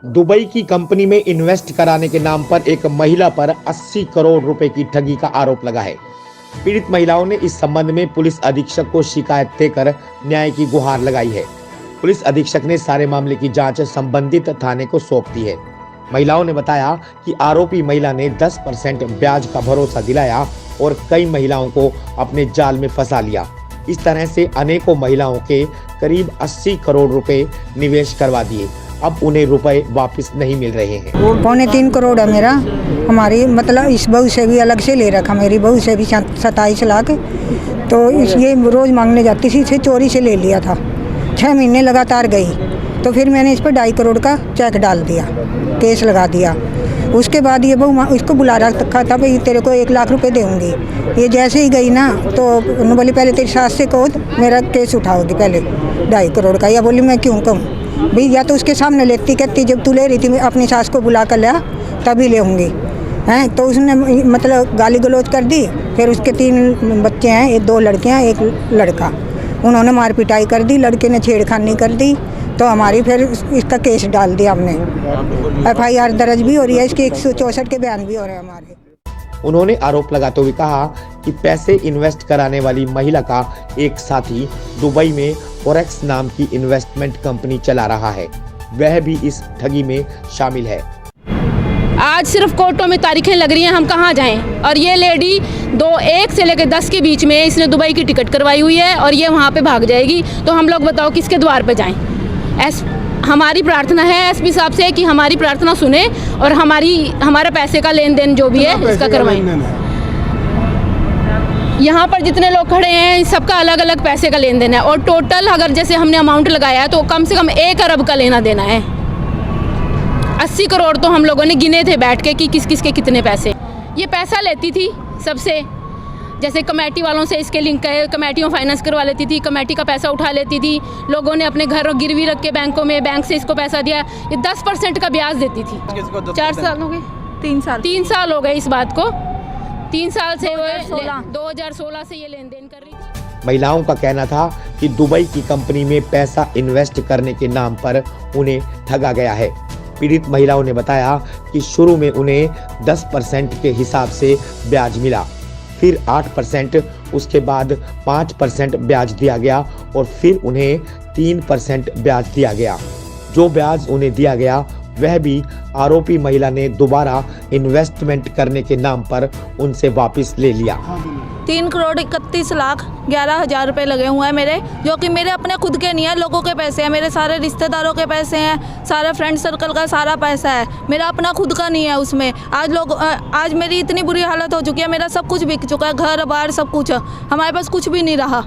Dubai की company में invest कराने के नाम पर एक महिला पर 80 करोड़ रुपए की ठगी का आरोप लगा है। पीड़ित महिलाओं ने इस संबंध में पुलिस अधीक्षक को शिकायत देकर न्याय की गुहार लगाई है। पुलिस अधीक्षक ने सारे मामले की जांच संबंधित थाने को सौंप दी है। महिलाओं ने बताया कि आरोपी महिला ने 10% ब्याज का भरोसा दिलाया और कई महिलाओं को अपने जाल में फंसा लिया। इस तरह से अनेकों महिलाओं के करीब 80 करोड़ रुपए निवेश करवा दिए। अब उन्हें रुपए वापस नहीं मिल रहे हैं। 3.25 करोड़ है मेरा। हमारी मतलब इस बहू से भी अलग से ले रखा, मेरी बहू से भी 27 लाख। तो ये रोज मांगने जाती थी, इसे चोरी से ले लिया था। 6 महीने लगातार गई, तो फिर मैंने इस पर 2.5 करोड़ का चेक डाल दिया, केस लगा दिया। उसके बाद ये बहू इसको बुला रखा था, भाई तेरे को 1 लाख रुपए दूंगी। ये जैसे ही गई ना, तो उन्होंने बोली पहले तेरी सास से कहो मेरा केस उठाओगी पहले 2.5 करोड़ का। या बोली मैं क्यों कहूँ भाई, या तो उसके सामने लेती, कहती जब तू ले रही थी अपनी सास को बुला कर लिया तभी ले होंगी हैं। तो उसने मतलब गाली गलौज कर दी। फिर उसके 3 बच्चे हैं, 2 लड़कियां 1 लड़का। उन्होंने मार पिटाई कर दी, लड़के ने छेड़खानी कर दी। तो हमारी फिर इसका केस डाल दिया हमने। FIR दर्ज भी हो रही है, इसके 164 के बयान भी हो रहे हैं हमारे। उन्होंने आरोप लगाते हुए कहा कि पैसे इन्वेस्ट कराने वाली महिला का एक साथी दुबई में फॉरेक्स नाम की इन्वेस्टमेंट कंपनी चला रहा है, वह भी इस ठगी में शामिल है। आज सिर्फ कोर्टों में तारीखें लग रही हैं, हम कहाँ जाएं? और ये लेडी 1 से लेकर 10 के बीच में इसने दुबई की टिकट करवाई हुई है और ये वहाँ पे भाग जाएगी। तो हम लोग बताओ किसके द्वार पे जाएं? हमारी प्रार्थना है SP साहब से कि हमारी प्रार्थना सुने और हमारा पैसे का लेन देन जो भी है इसका करवाएं। यहाँ पर जितने लोग खड़े हैं सबका अलग अलग पैसे का लेन देन है और टोटल अगर जैसे हमने अमाउंट लगाया है तो कम से कम 1 अरब का लेना देना है। 80 करोड़ तो हम लोगों ने गिने थे बैठ के कि किस किस के कितने पैसे। ये पैसा लेती थी सबसे, जैसे कमेटी वालों से इसके लिंक है, कमेटियों फाइनेंस करवा लेती थी, कमेटी का पैसा उठा लेती थी। लोगों ने अपने घर गिरवी रख के बैंकों में, बैंक से इसको पैसा दिया। ये 10% का ब्याज देती थी। 4 साल हो गए, 3 साल हो गए इस बात को। 3 साल से 2016 से ये लेन देन कर रही थी। महिलाओं का कहना था कि दुबई की कंपनी में पैसा इन्वेस्ट करने के नाम पर उन्हें ठगा गया है। पीड़ित महिलाओं ने बताया कि शुरू में उन्हें 10% के हिसाब से ब्याज मिला, फिर 8%, उसके बाद 5% ब्याज दिया गया और फिर उन्हें 3% ब्याज दिया गया। जो ब्याज उन्हें दिया गया वह भी आरोपी महिला ने दोबारा इन्वेस्टमेंट करने के नाम पर उनसे वापस ले लिया। 3 करोड़ 31 लाख 11 हज़ार रुपये लगे हुए हैं मेरे, जो कि मेरे अपने खुद के नहीं है, लोगों के पैसे हैं, मेरे सारे रिश्तेदारों के पैसे हैं, सारे फ्रेंड सर्कल का सारा पैसा है, मेरा अपना खुद का नहीं है उसमें। आज मेरी इतनी बुरी हालत हो चुकी है, मेरा सब कुछ बिक चुका है, घर बार सब कुछ, हमारे पास कुछ भी नहीं रहा,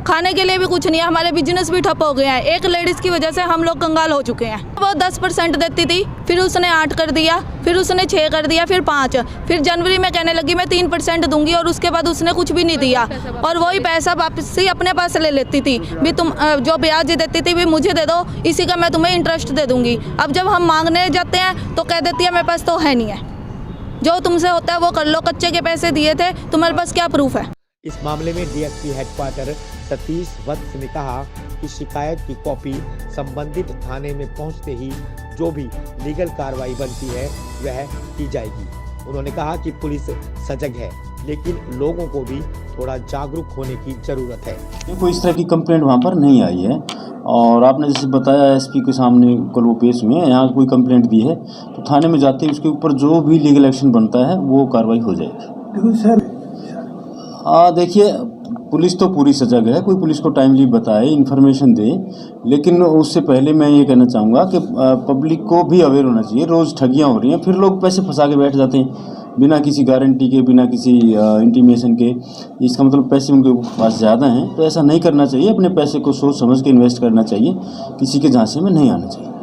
खाने के लिए भी कुछ नहीं है, हमारे बिजनेस भी ठप हो गए हैं। एक लेडीज़ की वजह से हम लोग कंगाल हो चुके हैं। वो 10% देती थी, फिर उसने 8 कर दिया, फिर उसने 6 कर दिया, फिर 5, फिर जनवरी में कहने लगी मैं 3% दूंगी और उसके बाद उसने कुछ भी नहीं दिया और वही पैसा वापस ही अपने पास ले लेती थी। भी तुम जो ब्याज देती थी भी मुझे दे दो, इसी का मैं तुम्हें इंटरेस्ट दे दूंगी। अब जब हम मांगने जाते हैं तो कह देती है मेरे पास तो है नहीं है, जो तुमसे होता है वो कर लो, कच्चे के पैसे दिए थे, तुम्हारे पास क्या प्रूफ है? इस मामले में DSP हेडक्वार्टर सतीश वत्स ने कहा कि शिकायत की कॉपी संबंधित थाने में पहुंचते ही जो भी लीगल कार्रवाई बनती है वह की जाएगी। उन्होंने कहा कि पुलिस सजग है, लेकिन लोगों को भी थोड़ा जागरूक होने की जरूरत है। कोई इस तरह की कंप्लेंट वहाँ पर नहीं आई है और आपने जैसे बताया SP के सामने कल वो पेश में यहाँ कोई कंप्लेंट दी है तो थाने में जाते ही उसके ऊपर जो भी लीगल एक्शन बनता है वो कार्रवाई हो जाएगी। देखिए, पुलिस तो पूरी सजग है, कोई पुलिस को टाइमली बताए, इन्फॉर्मेशन दे, लेकिन उससे पहले मैं ये कहना चाहूँगा कि पब्लिक को भी अवेयर होना चाहिए। रोज़ ठगियाँ हो रही हैं, फिर लोग पैसे फंसा के बैठ जाते हैं बिना किसी गारंटी के, बिना किसी इंटीमेशन के। इसका मतलब पैसे उनके पास ज़्यादा हैं, तो ऐसा नहीं करना चाहिए। अपने पैसे को सोच समझ के इन्वेस्ट करना चाहिए, किसी के झांसे में नहीं आना चाहिए।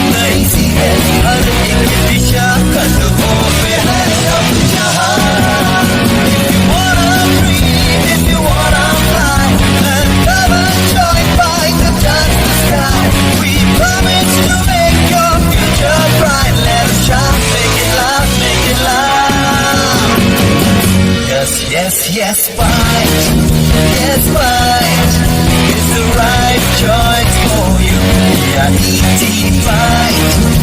नई सी है हर एक दिशा का Yes, yes, fight. Yes, fight. It's the right choice for you. Yeah, ET fight.